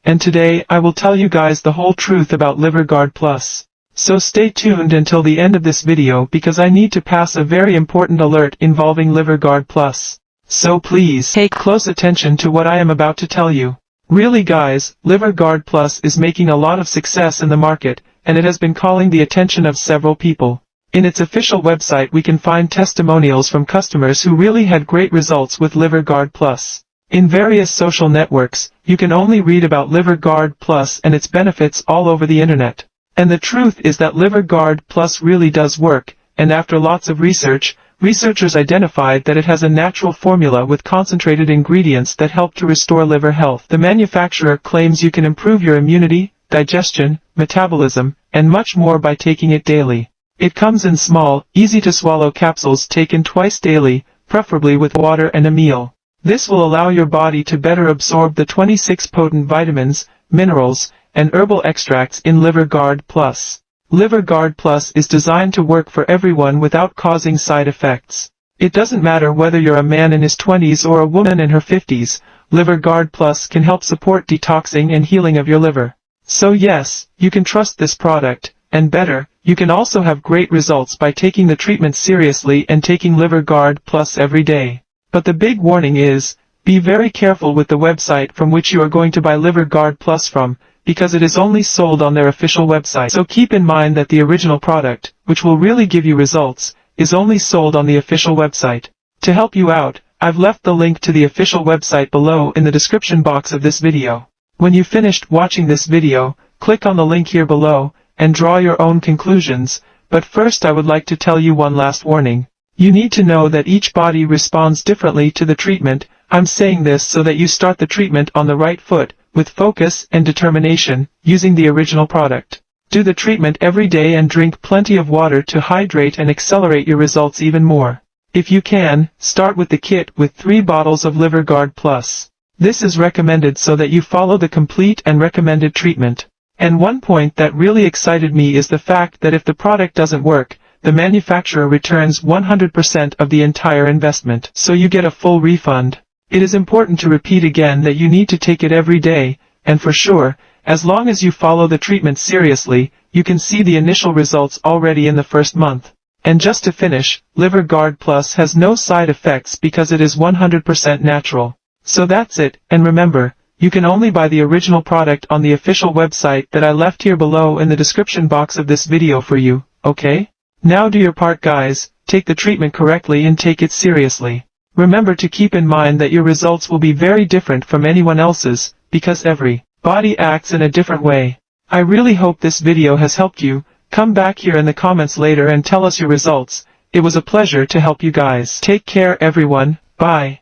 and today I will tell you guys the whole truth about Liver Guard Plus. So stay tuned until the end of this video because I need to pass a very important alert involving Liver Guard Plus. So please pay close attention to what I am about to tell you. Really guys, Liver Guard Plus is making a lot of success in the market, and it has been calling the attention of several people. In its official website we can find testimonials from customers who really had great results with Liver Guard Plus. In various social networks, you can only read about Liver Guard Plus and its benefits all over the internet. And the truth is that Liver Guard Plus really does work, and after lots of research, researchers identified that it has a natural formula with concentrated ingredients that help to restore liver health. The manufacturer claims you can improve your immunity, digestion, metabolism, and much more by taking it daily. It comes in small, easy-to-swallow capsules taken twice daily, preferably with water and a meal. This will allow your body to better absorb the 26 potent vitamins, minerals, and herbal extracts in Liver Guard Plus. Liver Guard Plus is designed to work for everyone without causing side effects. It doesn't matter whether you're a man in his 20s or a woman in her 50s, Liver Guard Plus can help support detoxing and healing of your liver. So yes, you can trust this product, and better, you can also have great results by taking the treatment seriously and taking Liver Guard Plus every day. But the big warning is, be very careful with the website from which you are going to buy Liver Guard Plus from, because it is only sold on their official website. So keep in mind that the original product, which will really give you results, is only sold on the official website. To help you out, I've left the link to the official website below in the description box of this video. When you finished watching this video, click on the link here below, and draw your own conclusions, but first I would like to tell you one last warning. You need to know that each body responds differently to the treatment. I'm saying this so that you start the treatment on the right foot, with focus and determination, using the original product. Do the treatment every day and drink plenty of water to hydrate and accelerate your results even more. If you can, start with the kit with 3 bottles of Liver Guard Plus. This is recommended so that you follow the complete and recommended treatment. And one point that really excited me is the fact that if the product doesn't work, the manufacturer returns 100% of the entire investment, so you get a full refund. It is important to repeat again that you need to take it every day, and for sure, as long as you follow the treatment seriously, you can see the initial results already in the first month. And just to finish, Liver Guard Plus has no side effects because it is 100% natural. So that's it, and remember, you can only buy the original product on the official website that I left here below in the description box of this video for you, okay? Now do your part guys, take the treatment correctly and take it seriously. Remember to keep in mind that your results will be very different from anyone else's, because every body acts in a different way. I really hope this video has helped you. Come back here in the comments later and tell us your results. It was a pleasure to help you guys. Take care everyone, bye.